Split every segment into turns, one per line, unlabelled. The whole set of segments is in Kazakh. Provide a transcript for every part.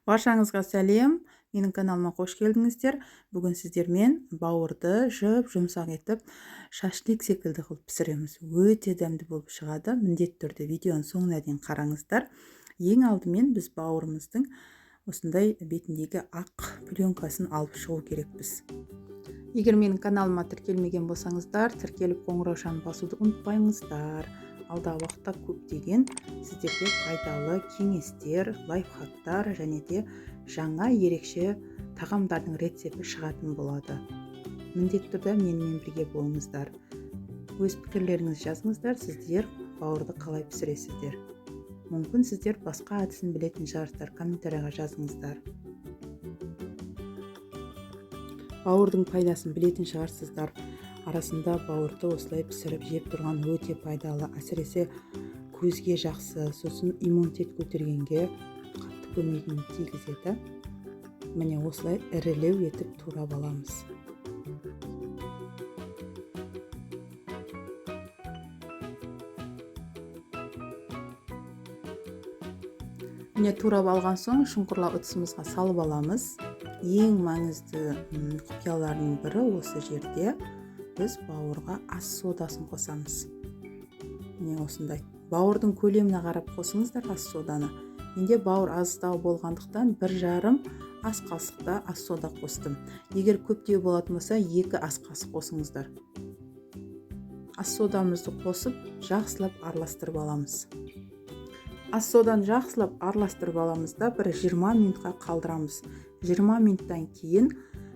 Баршаңызға сәлем, менің каналыма қош келдіңіздер. Бүгін сіздермен бауырды жұмсақ етіп, шашлик секілді қылып пісіреміз. Өте дәмді болып шығады. Міндетті түрде видеоның соңына дейін қараңыздар. Ең алдымен біз бауырымыздың осындай бетіндегі ақ пленкасын алып шығу керекпіз. Егер менің каналыма тіркелмеген болсаңыздар, тіркеліп қоңырау шамын басуды ұмытпаңыздар. Алдағы уақытта көптеген сіздерге пайдалы кеңестер, лайфхактар және де жаңа ерекше тағамдардың рецепті шығатын болады. Міндетті түрде менімен бірге болыңыздар. Өз пікірлеріңізді жазыңыздар, сіздер бауырды қалай пісіресіздер. Мүмкін сіздер басқа әдісін білетін шығарсыздар, комментарийға жазыңыздар. Бауырдың пайдасын білетін шығарсыздар. Арасында бауырды осылай пісіріп жеп тұрған өте пайдалы, әсіресе көзге жақсы, сосын иммунитет көтергенге қатты көмегін тигізеді. Міне осылай ірілеу етіп турап аламыз. Міне турап алған соң шұңқырлау ыдысымызға салып аламыз. Ең маңызды құпиялардың бірі осы жерде біз бауырға ас содасын қосамыз. Міне осындай. Бауырдың көлеміне қарап қосыңыздар ас соданы. Менде бауыр аздау болғандықтан 1,5 ас қасықта ас сода қостым. Егер көптеу болатын болса 2 ас қасық қосыңыздар. Ас содамызды қосып, жақсылап араластырып аламыз. Ас соданы жақсылап араластырып аламыз да 20 минутқа қалдырамыз. 20 минуттан кейін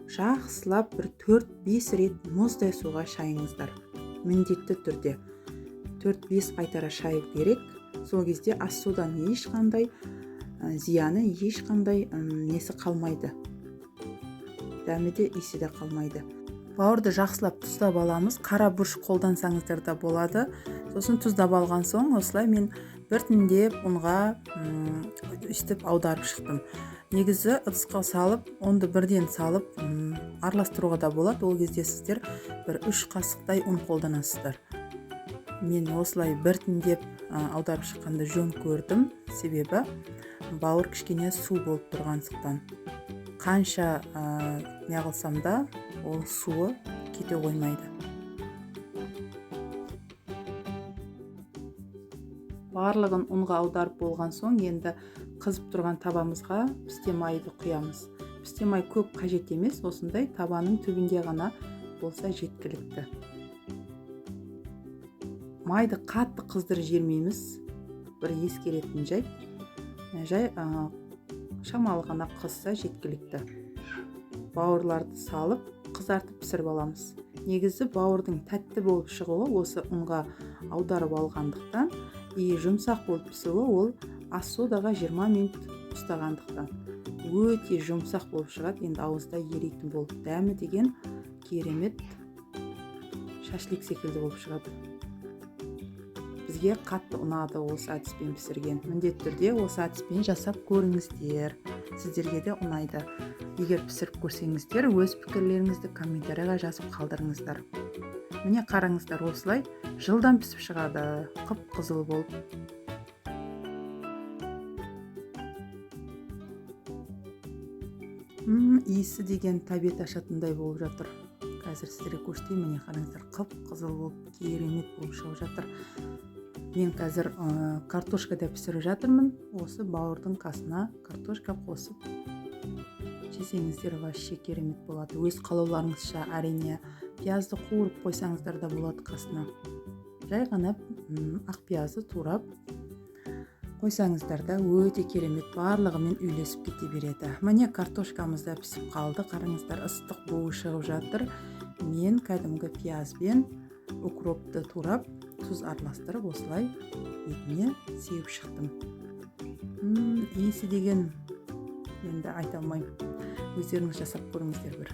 жақсылап 4-5 рет мұздай суға шайыңыздар. Міндетті түрде 4-5 қайтара шаю керек. Сол кезде ас соданың ешқандай зияны, ешқандай несі қалмайды. Дәмі де, иісі де қалмайды. Бауырды жақсылап тұздап аламыз. Қара бұрыш қолдансаңыздар да болады. Сосын тұздап алған соң осылай мен біртіндеп ұнға үстіп аударып шықтым. Негізі ыдысқа салып, онды бірден салып араластыруға да болады. Ол кезде сіздер 3 қасықтай ұн қолданасыздар. Мен осылай біртіндеп аударып шыққанды жөн көрдім. Себебі бауыр кішкене су болып тұрғандықтан. Қанша неғылсам да ол суы кете қоймайды. Барлығын ұнға аударып болған соң енді қызып тұрған табамызға пісте майды құямыз. Пісте май көп қажет емес, осындай табаның түбінде ғана болса жеткілікті. Майды қатты қыздырып жібермейміз. Бір ескеретін жай шамалы ғана қызса жеткілікті. Бауырларды салып қызартып пісіріп аламыз. Негізі бауырдың тәтті болып шығуы осы ұнға аударып алғандықтан, жұмсақ болып пісуі ол ас содаға 20 минут ұстағандықтан. Өте жұмсақ болып шығады, енді ауызда еритін болып. Дәмі деген керемет шашлик секілді болып шығады. Бізге қатты ұнады осы әдіспен пісірген. Міндетті түрде осы әдіспен жасап көріңіздер. Сіздерге де ұнайды. Егер пісіріп көрсеңіздер, өз пікірлеріңізді комментарийға жазып қалдырыңыздар. Міне қараңыздар, осылай жылдам пісіп шығады, қып-қызыл болып. Иісі деген тәбет ашатындай болып жатыр. Қазір сіздерге көрсетейін, міне қараңыздар, қып-қызыл болып, керемет болып шығып жатыр. Мен қазір картошкада пісіріп жатырмын. Осы бауырдың қасына картошка қосып жесеңіздер вообще керемет болады. Өз қалауларыңызша әрине пиязды қуырып қойсаңыздар да болады қасына. Жай ғана ақ пиязды турап қойсаңыздар да өте керемет, барлығымен үйлесіп кете береді. Міне картошкамыз да пісіп қалды. Қараңыздар, ыстық буы шығып жатыр. Мен кәдімгі пиязбен укропты турап, тұз араластырып осылай етіне сеуіп шықтым. Иісі деген енді айта алмаймын. Өздеріңіз жасап көріңіздер бір.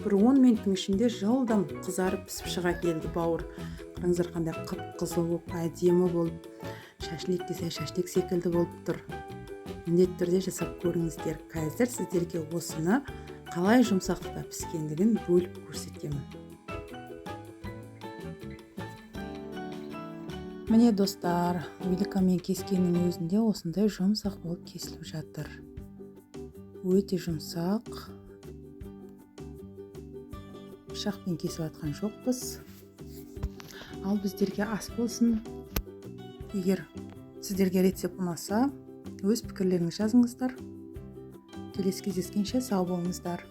Бір 10 минуттың ішінде жылдам қызарып пісіп шыға келді бауыр. Қараңыздар, қандай қып-қызыл болып, әдемі болып, шашлик десе шашлик секілді болып тұр. Міндетті түрде жасап көріңіздер. Қазір сіздерге осыны қалай жұмсақта піскендігін бөліп көрсетемін. Міне достар, великамен кескеннің өзінде осындай жұмсақ болып кесіліп жатыр. Өте жұмсақ. Пышақпен кесіп атқан жоқпыз. Ал біздерге ас болсын. Егер сіздерге рецепт ұнаса, өз пікірлеріңізді жазыңыздар. Келесі кездескенше сау болыңыздар.